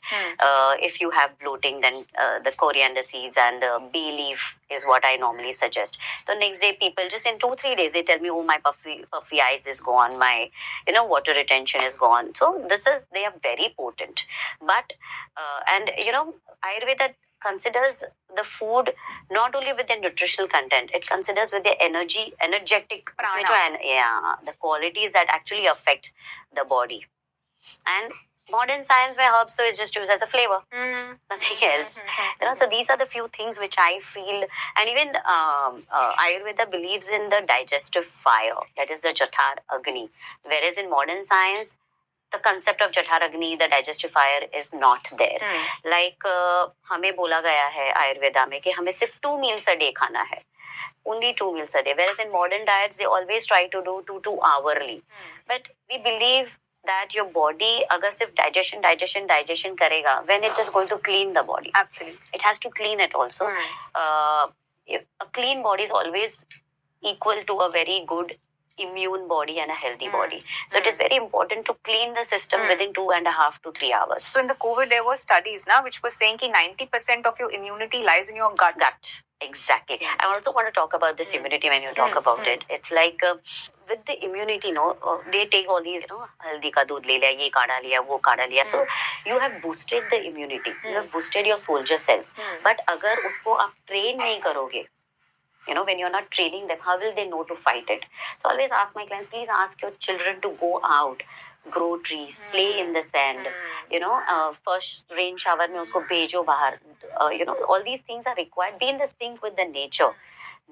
If you have bloating, then the coriander seeds and bay leaf is what I normally suggest. So next day, people just in 2-3 days, they tell me, oh, my puffy eyes is gone, my water retention is gone. So they are very potent. But Ayurveda considers the food not only with the nutritional content, it considers with the energetic, the qualities that actually affect the body. And Modern science where herbs so is just used as a flavor, nothing else. So these are the few things which I feel, and even Ayurveda believes in the digestive fire, that is the Jathar Agni, whereas in modern science the concept of Jathar Agni, the digestive fire, is not there. Like हमें बोला गया है आयुर्वेदा में कि हमें सिर्फ 2 meals a day खाना है, only 2 meals a day, whereas in modern diets they always try to do 2 hourly. But we believe that your body अगर सिर्फ digestion करेगा, when it is going to clean the body, Absolutely. it has to clean it also. A clean body is always equal to a very good immune body and a healthy body. So it is very important to clean the system within 2.5 to 3 hours. So in the COVID, there were studies now which were saying that 90% of your immunity lies in your gut. Exactly. I also want to talk about this immunity when you talk about it. It's like with the immunity, they take all these, haldi ka doodh le liya, ye kaadha liya, wo kaadha liya. So you have boosted the immunity. You have boosted your soldier cells. But agar usko aap train nahi karoge, when you're not training them, how will they know to fight it? So I always ask my clients, please ask your children to go out, grow trees, play in the sand. First rain shower mein usko bhejo bahar. All these things are required. Be in the sync with the nature.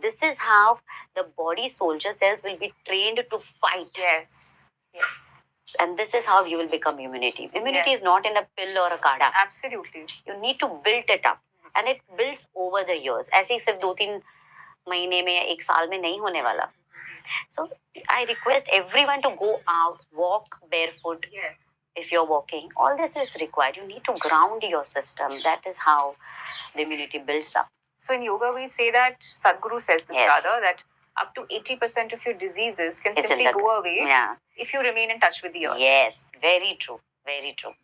This is how the body soldier cells will be trained to fight. Yes. And this is how you will become immunity. Immunity Yes. is not in a pill or a kadha. Absolutely. You need to build it up. And it builds over the years. ऐसे ही सिर्फ 2-3 महीने में या 1 साल में नहीं होने वाला. So I request everyone to go out, walk barefoot. Yes. If you're walking, all this is required. You need to ground your system. That is how the immunity builds up. So in yoga, we say that, Sadhguru says this Yes. rather, that up to 80% of your diseases can It's in simply the- go away Yeah. if you remain in touch with the earth. Yes. Very true. Very true.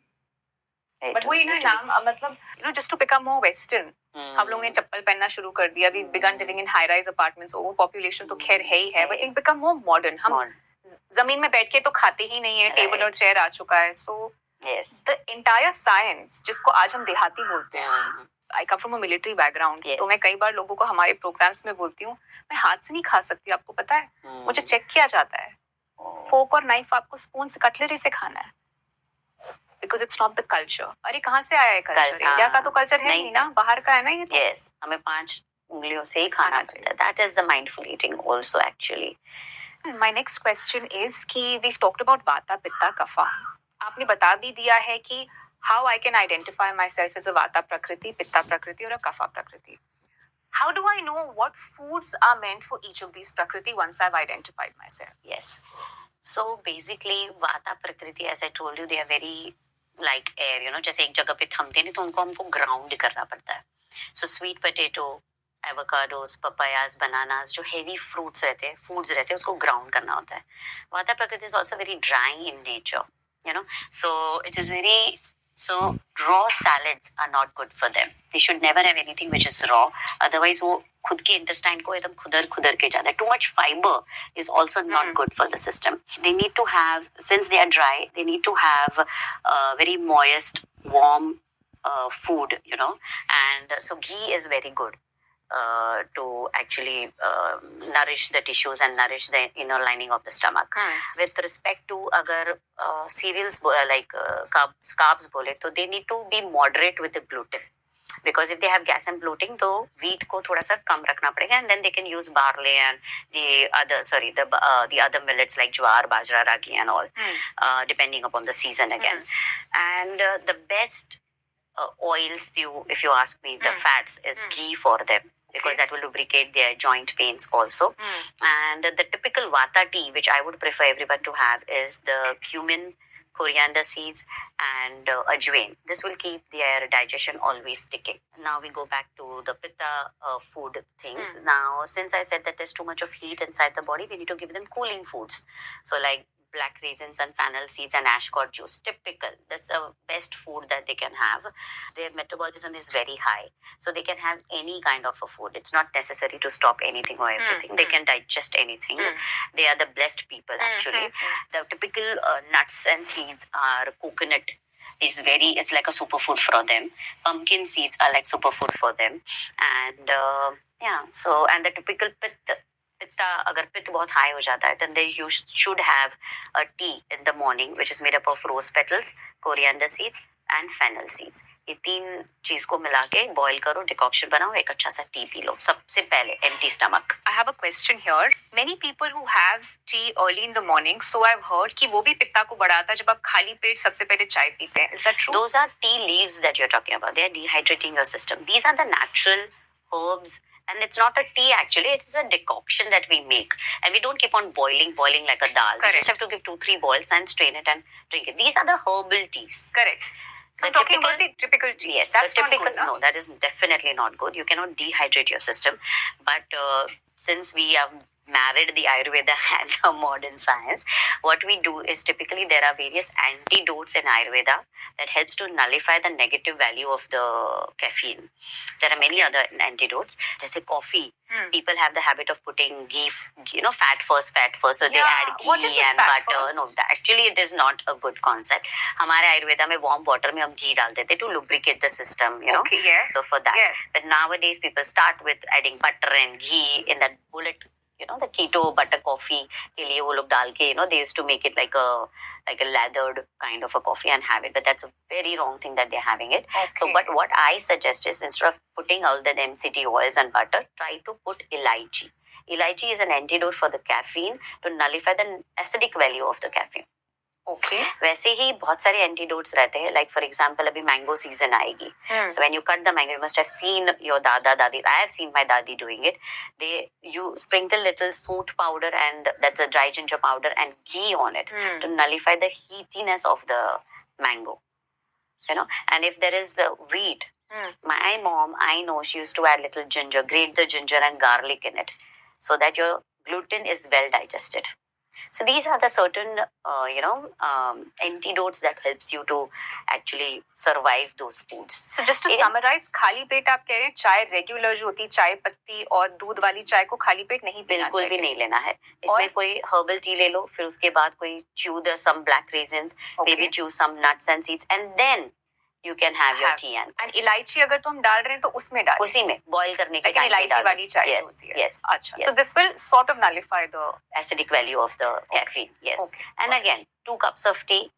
But वही ना नाम मतलब just to become more Western, हम लोग ने चप्पल पहनना शुरू कर दिया. We begun living in high-rise apartments. Overpopulation तो खैर है ही है, but it become more modern. हम जमीन में बैठ के तो खाते ही नहीं है, टेबल और चेयर आ चुका है. So yes, the entire science, जिसको आज हम देहाती बोलते हैं. I come from a military background. Yes. तो मैं कई बार लोगों को हमारे प्रोग्राम्स में बोलती हूँ, मैं हाथ से नहीं खा सकती, आपको पता है. मुझे चेक किया जाता है. फोक और नाइफ आपको स्पून से, कटलरी से खाना है. Because it's not the culture. अरे कहाँ से आया है कल्चर? इंडिया का तो कल्चर है नहीं ना, बाहर का है ना ये. Yes, हमें 5 उंगलियों से ही खाना चाहिए. That is the mindful eating also actually. My next question is कि we've talked about Vata, Pitta, Kapha. आपने बता भी दिया है कि how I can identify myself as a Vata Prakriti, Pitta Prakriti or a Kapha Prakriti. How do I know what foods are meant for each of these Prakriti once I've identified myself? Yes. So basically Vata Prakriti, as I told you, they are very like air, जैसे एक जगह पे थमते नहीं तो उनको हमको ground करना पड़ता है. So sweet potato, avocados, papayas, bananas, जो heavy fruits रहते हैं, foods रहते हैं, उसको ground करना होता है. Vata Prakriti is also very dry in nature, so it is very, so raw salads are not good for them. They should never have anything which is raw, otherwise वो खुद के intestine को एकदम खुदर के जाता है. Too much fiber is also not good for the system. They need to have, since they are dry, they need to have very moist, warm food, and so ghee is very good to actually nourish the tissues and nourish the inner lining of the stomach. With respect to agar cereals like carbs bole, तो they need to be moderate with the gluten. Because if they have gas and bloating, तो wheat को थोड़ा सा कम रखना पड़ेगा, and then they can use barley and the other millets like jowar, bajra, ragi and all, depending upon the season again. And the best oils, if you ask me, the fats is ghee for them, because that will lubricate their joint pains also. And the typical Vata tea, which I would prefer everyone to have, is the cumin, coriander seeds and ajwain. This will keep their digestion always ticking. Now we go back to the pitta food things. Now, since I said that there's too much of heat inside the body, we need to give them cooling foods. So like black raisins and fennel seeds and ashcot juice, typical. That's the best food that they can have. Their metabolism is very high, so they can have any kind of a food. It's not necessary to stop anything or everything. They can digest anything. They are the blessed people actually. The typical nuts and seeds are coconut. It's like a superfood for them. Pumpkin seeds are like superfood for them. And and the typical pitta पित्ता अगर पित्त बहुत high हो जाता है then you should have a tea in the morning which is made up of rose petals, coriander seeds and fennel seeds. ये तीन चीज को मिला के बॉईल करो, डिकॉक्शन बनाओ, एक अच्छा सा टी पी लो सबसे पहले empty stomach. I have a question here. Many people who have tea early in the morning, so I've heard कि वो भी पित्ता को बढ़ाता है जब आप खाली पेट सबसे पहले चाय पीते हैं. Is that true? Those are tea leaves that you're talking about. They are dehydrating your system. These are the natural herbs. And it's not a tea actually, it is a decoction that we make. And we don't keep on boiling like a dal. Correct. We just have to give 2-3 boils and strain it and drink it. These are the herbal teas. Correct. So I'm talking about the typical tea. Yes, That's the not typical, good, no? no, that is definitely not good. You cannot dehydrate your system. But since we have married the Ayurveda and the modern science, what we do is typically there are various antidotes in Ayurveda that helps to nullify the negative value of the caffeine. There are many other antidotes. Just like coffee, people have the habit of putting ghee, fat first, so they Yeah, add what is ghee this and fat butter. first? No, actually it is not a good concept. हमारे आयुर्वेदा में warm water में हम घी डाल देते to lubricate the system, Okay, yes. So for that. Yes. But nowadays people start with adding butter and ghee in that bullet, the keto butter coffee के लिए वो लोग डाल के, they used to make it like a lathered kind of a coffee and have it. But that's a very wrong thing that they're having it. Okay. So, but what I suggest is instead of putting all the MCT oils and butter, try to put elaichi. Elaichi is an antidote for the caffeine to nullify the acidic value of the caffeine. Okay. वैसे ही बहुत सारे antidotes रहते हैं. Like for example अभी mango season आएगी. So when you cut the mango, you must have seen your dada dadi. I have seen my dadi doing it. You sprinkle little soot powder and that's a dry ginger powder and ghee on it to nullify the heatiness of the mango. And if there is wheat, my mom, I know she used to add little ginger, grate the ginger and garlic in it, so that your gluten is well digested. So these are the certain, antidotes that helps you to actually survive those foods. So just to summarize, खाली पेट आप कह रहे हैं चाय regular जो होती है चाय पत्ती और दूध वाली चाय को खाली पेट नहीं पीना बिल्कुल चाहिए. भी नहीं लेना है. इसमें कोई herbal tea ले लो, फिर उसके बाद कोई chew the some black raisins, maybe chew some nuts and seeds, and then you can have your tea and इलायची अगर तो हम डाल रहे हैं तो उसमें डालें. उसी में boil करने के लेकिन टाइम पे इलायची डाल. वाली चाय जो Yes, होती है. yes. अच्छा. So this will sort of nullify the acidic value of the caffeine. Yes. Okay. And again, 2 cups of tea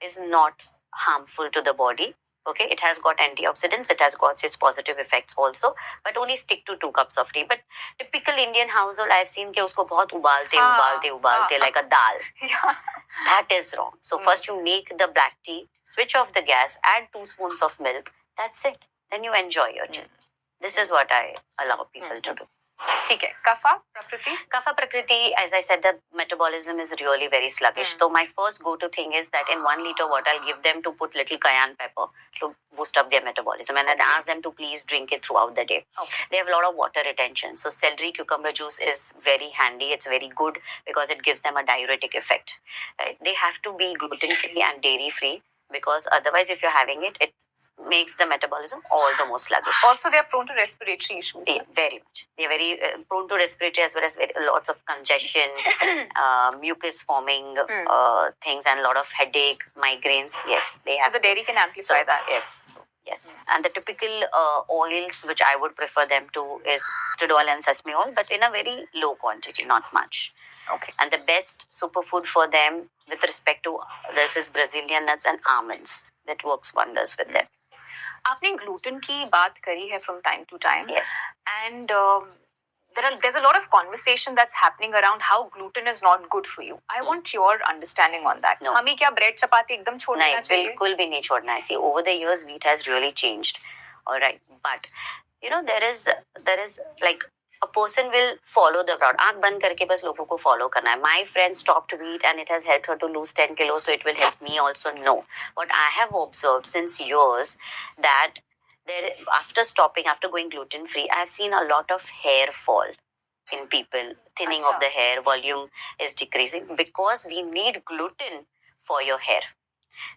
is not harmful to the body. Okay, it has got antioxidants, it has got its positive effects also, but only stick to 2 cups of tea. But typical Indian household, I've seen कि उसको बहुत उबालते like a dal. Yeah. That is wrong. So first you make the black tea, switch off the gas, add 2 spoons of milk. That's it. Then you enjoy your tea. This is what I allow people to do. ठीक है. कफा प्रकृति. Kapha Prakriti, as I said, the metabolism is really very sluggish. So my first go-to thing is that in 1 liter water, I'll give them to put little cayenne pepper to boost up their metabolism. And I'd ask them to please drink it throughout the day. Okay. They have a lot of water retention. So celery cucumber juice is very handy. It's very good because it gives them a diuretic effect. Right? They have to be gluten-free and dairy-free because otherwise if you're having it, it makes the metabolism all the more sluggish. Also, they are prone to respiratory issues. Yeah, very much. They are very prone to respiratory as well as lots of congestion, mucus forming things, and a lot of headache, migraines. Yes, they have. So the dairy can amplify that. Yes. Yes, and the typical oils which I would prefer them to is mustard oil and sesame oil, but in a very low quantity, not much. Okay. And the best superfood for them with respect to this is Brazilian nuts and almonds. That works wonders with them. आपने gluten की बात करी है from time to time. Yes. And there's a lot of conversation that's happening around how gluten is not good for you. I want your understanding on that. No. हमें क्या bread चपाती एकदम छोड़ देना नहीं, चाहिए? बिल्कुल भी नहीं छोड़ना है. See, over the years, wheat has really changed. All right, but there is like a person will follow the crowd. आँख बंद करके बस लोगों को follow करना है. My friend stopped wheat and it has helped her to lose 10 kilos, so it will help me also. No, what I have observed since years that after going gluten free, I have seen a lot of hair fall in people, thinning of the hair, volume is decreasing because we need gluten for your hair.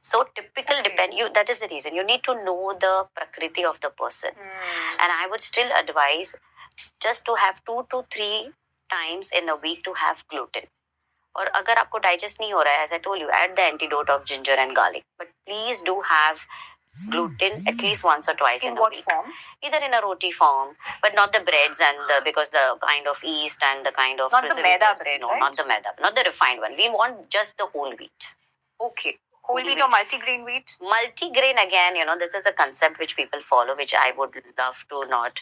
So typical that is the reason. You need to know the prakriti of the person. And I would still advise just to have 2 to 3 times in a week to have gluten. और अगर आपको digest नहीं हो रहा है, as I told you, add the antidote of ginger and garlic. But please do have gluten at least once or twice in In a what week. form? Either in a roti form, but not the breads because the kind of yeast and the kind of Not the maida preservatives. bread, No, right? not the maida, not the refined one. We want just the whole wheat. Okay. Whole wheat wheat. or multigrain wheat? Multigrain, again, this is a concept which people follow, which I would love to not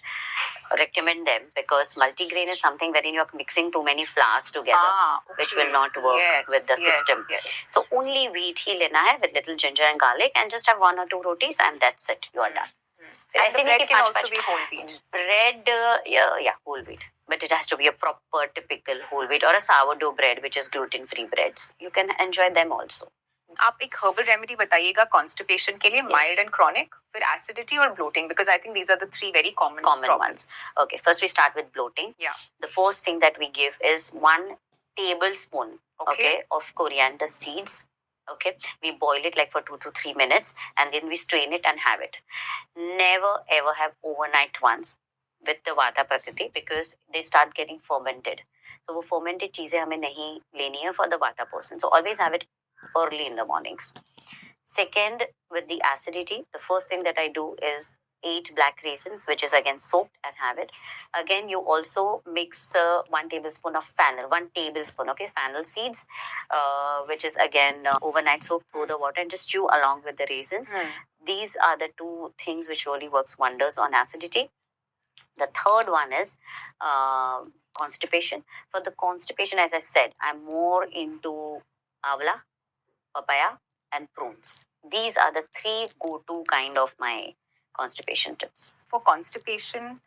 recommend them, because multigrain is something wherein you're mixing too many flours together, Okay. which will not work Yes, with the yes, system. Yes. So only wheat ही लेना है with little ginger and garlic, and just have 1 or 2 rotis, and that's it. You are done. And the ऐसे नहीं bread कि can 5 also be whole wheat. bread, yeah, whole wheat. But it has to be a proper typical whole wheat, or a sourdough bread, which is gluten-free breads. You can enjoy them also. आप एक herbal remedy बताइएगा constipation के लिए, Yes. mild and chronic, फिर acidity or bloating, because I think these are the 3 very common problems. Ones. Okay, first we start with bloating. Yeah. The first thing that we give is 1 tablespoon, okay, of coriander seeds. Okay, we boil it like for 2 to 3 minutes, and then we strain it and have it. Never ever have overnight ones with the Vata Prakriti, because they start getting fermented. So वो fermented चीजें हमें नहीं लेनी है for the Vata person. So always have it early in the mornings. Second, with the acidity, the first thing that I do is 8 black raisins, which is again soaked, and have it. Again, you also mix 1 tablespoon of fennel, 1 tablespoon, okay, fennel seeds, which is again overnight soaked through the water, and just chew along with the raisins. These are the 2 things which really works wonders on acidity. The third one is constipation. For the constipation, as I said, I'm more into avla, papaya, and prunes. These are the 3 go-to kind of my constipation tips. For constipation,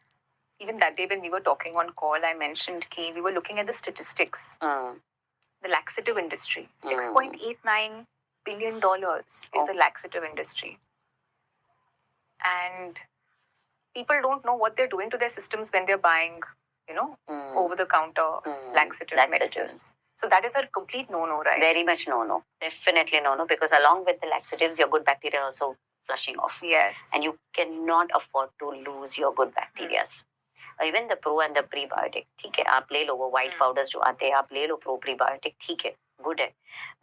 even that day when we were talking on call, I mentioned that we were looking at the statistics. The laxative industry, $6.89 billion is the laxative industry. And people don't know what they're doing to their systems when they're buying, over-the-counter laxative medicines. So that is a complete no-no, right? Very much no-no. Definitely no-no, because along with the laxatives, your good bacteria are also flushing off. Yes. And you cannot afford to lose your good bacteria. Even the pro and the prebiotic, ठीक है, आप ले लो वो white powders जो आते हैं, आप ले लो pro prebiotic, ठीक है, good है.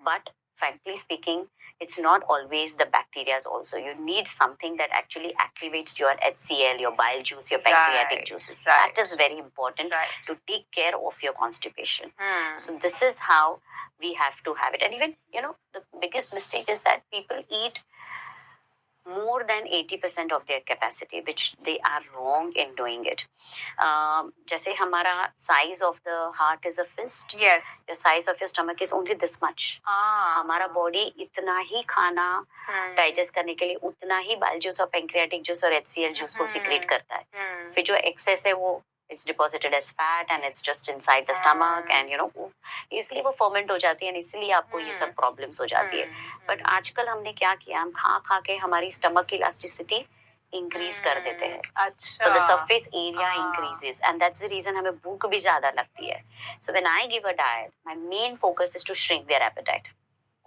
But frankly speaking, it's not always the bacteria also. You need something that actually activates your HCl, your bile juice, your pancreatic juices. Right. That is very important to take care of your constipation. So this is how we have to have it. And even, the biggest mistake is that people eat more than 80% of their capacity, which they are wrong in doing it. जैसे हमारा size of the heart is a fist. Yes. The size of your stomach is only this much. हमारा body इतना ही खाना digest करने के लिए उतना ही bile juice और pancreatic juice और HCl juice को secrete करता है. फिर जो excess है वो it's deposited as fat and it's just inside the stomach, and इसलिए वो ferment हो जाती है, and इसलिए आपको ये सब problems हो जाती है. But आजकल हमने क्या किया, हम खा के हमारी stomach elasticity increase कर देते हैं. अच्छा. So the surface area increases, and that's the reason हमें भूख भी ज़्यादा लगती है. So when I give a diet, my main focus is to shrink their appetite.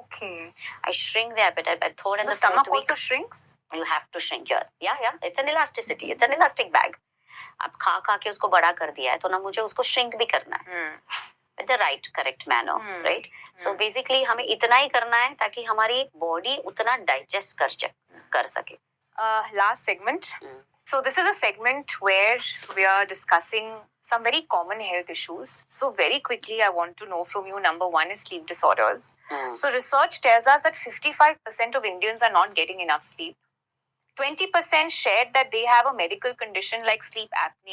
Okay. I shrink the appetite by third and the the fourth stomach week. Also shrinks? You have to shrink your, yeah, it's an elasticity, it's an elastic bag. आप खा के उसको बड़ा कर दिया है, तो ना मुझे उसको shrink भी करना है. With the right, correct manner, right? So basically हमें इतना ही करना है ताकि हमारी body उतना digest कर सके. Last segment. So this is a segment where we are discussing some very common health issues. So very quickly, I want to know from you, number 1 is sleep disorders. So research tells us that 55% of Indians are not getting enough sleep. 20% shared that they have a medical condition like sleep apnea